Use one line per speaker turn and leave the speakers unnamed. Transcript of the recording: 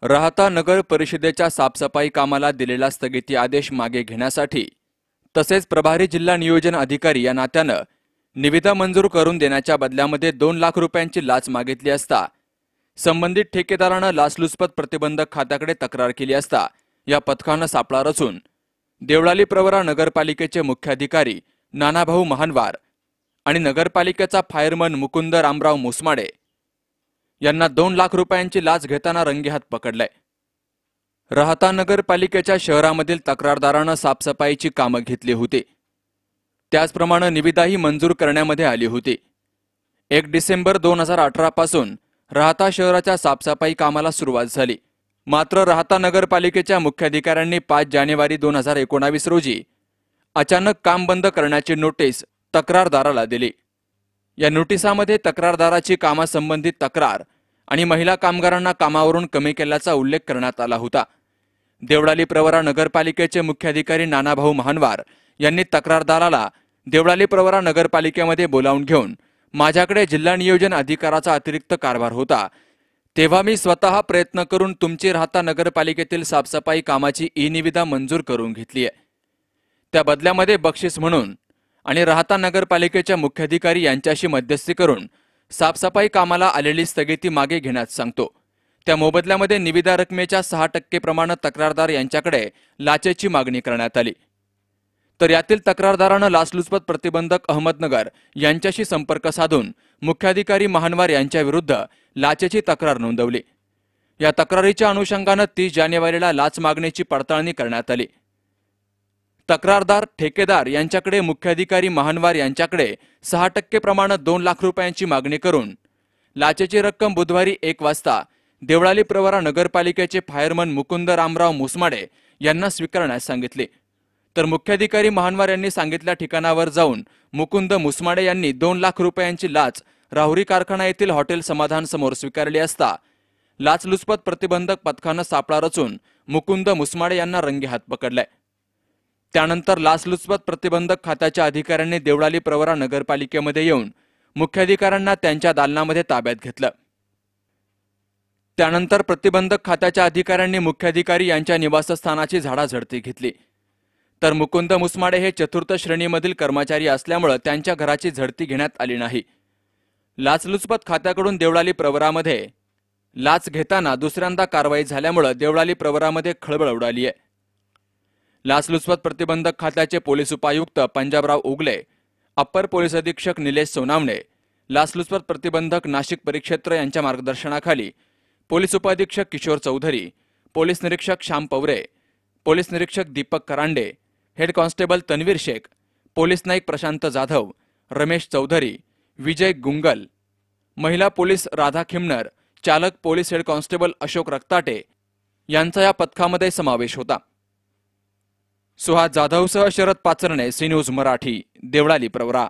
राहता नगर परिषदेच्या साफसफाई कामाला दिलेला स्थगिती आदेश मागे घेण्यासाठी तसेच प्रभारी जिल्हा नियोजन अधिकारी या नात्यानं निविदा मंजूर करून देण्याच्या बदल्यामध्ये 2 लाख रुपयांची लाच मागितली असता संबंधित ठेकेदारानं लाचलुचपत प्रतिबंधक खात्याकडे तक्रार केली असता या पथकानं सापळा रचून देवळाली प्रवरा नगरपालिकेचे मुख्याधिकारी नानाभाऊ महानवार आणि नगरपालिकेचा फायरमन मुकुंद रामराव मुसमाडे यांना 2 लाख रुपयांची लाच घेताना रंगेहात पकडलंय। राहता नगरपालिकेच्या शहरामधील तक्रारदारानं साफसफाईची कामं घेतली होती, त्याचप्रमाणे निविदाही मंजूर करण्यामध्ये आली होती। 1 डिसेंबर 2018 पासून राहता शहराच्या साफसफाई कामाला सुरुवात झाली। मात्र राहता नगरपालिकेच्या मुख्याधिकाऱ्यांनी 5 जानेवारी 2019 रोजी अचानक काम बंद करण्याची नोटीस तक्रारदाराला दिली। या नोटिसामध्ये तक्रारदाराची कामासंबंधित तक्रार आणि महिला कामगारांना कामावरून कमी केल्याचा उल्लेख करण्यात आला होता। देवळाली प्रवरा नगरपालिकेचे मुख्याधिकारी नानाभाऊ महानवार यांनी तक्रारदाराला देवळाली प्रवरा नगरपालिकेमध्ये बोलावून घेऊन माझ्याकडे जिल्हा नियोजन अधिकाराचा अतिरिक्त कारभार होता, तेव्हा मी स्वतः प्रयत्न करून तुमची राहता नगरपालिकेतील साफसफाई कामाची ई-निविदा मंजूर करून घेतली आहे। त्या बदल्यामध्ये बक्षीस म्हणून आणि राहता नगरपालिकेच्या मुख्याधिकारी यांच्याशी मध्यस्थी करून साफसफाई कामाला आलेली स्थगिती मागे घेण्यास सांगतो। त्या मोबदल्यामध्ये निविदा रकमेच्या 6% प्रमाणे तक्रारदार यांच्याकडे लाचेची मागणी करण्यात आली। तर यातील तक्रारदारानं लाचलुचपत प्रतिबंधक अहमदनगर यांच्याशी संपर्क साधून मुख्याधिकारी महानवार यांच्या विरुद्ध लाचेची तक्रार नोंदवली। या तक्रारीच्या अनुषंगाने 30 जानेवारीला लाच मागणीची पडताळणी करण्यात आली। तक्रारदार ठेकेदार यांच्याकडे मुख्याधिकारी महानवार यांच्याकडे 6% प्रमाणे 2 लाख रुपयांची मागणी करून लाचेची रक्कम बुधवारी 1 वाजता देवळाली प्रवरा नगरपालिकेचे फायरमन मुकुंद रामराव मुसमाडे यांना स्वीकारण्यास सांगितले। तर मुख्याधिकारी महानवार यांनी सांगितल्या ठिकाणावर जाऊन मुकुंद मुसमाडे यांनी 2 लाख रुपयांची लाच राहुरी कारखाना येथील हॉटेल समाधान समोर स्वीकारली असता लाचलुचपत प्रतिबंधक पथकानं सापळा रचून मुकुंद मुसमाडे यांना रंगेहात पकडलाय। त्यानंतर लाचलुचपत प्रतिबंधक खात्याच्या अधिकाऱ्यांनी देवळाली प्रवरा नगरपालिकेमध्ये येऊन मुख्याधिकाऱ्यांना त्यांच्या दालनामध्ये ताब्यात घेतलं। त्यानंतर प्रतिबंधक खात्याच्या अधिकाऱ्यांनी मुख्याधिकारी यांच्या निवासस्थानाची झाडाझडती घेतली। तर मुकुंद मुसमाडे हे 4थी श्रेणीमधील कर्मचारी असल्यामुळे त्यांच्या घराची झडती घेण्यात आली नाही। लाचलुचपत खात्याकडून देवळाली प्रवरामध्ये लाच घेताना दुसऱ्यांदा कारवाई झाल्यामुळे देवळाली प्रवरामध्ये खळबळ उडाली आहे। लाचलुचपत प्रतिबंधक खात्याचे पोलीस उपायुक्त पंजाबराव उगले, अप्पर पोलीस अधीक्षक निलेश सोनावणे, लाचलुचपत प्रतिबंधक नाशिक परिक्षेत्र यांच्या मार्गदर्शनाखाली पोलीस उपाधीक्षक किशोर चौधरी, पोलीस निरीक्षक श्याम पवरे, पोलीस निरीक्षक Deepak Karande, head constable Tanvir Shaikh, police Naik Prashant Jadhav, Ramesh Chaudhari, Vijay Gungal, महिला पोलीस राधा खिमनर, चालक police head constable Ashok Raktate यांचा या पथकामध्ये समावेश होता। सुहास जाधवसह शरद पाचरणे, सी न्यूज मराठी, देवळाली प्रवरा।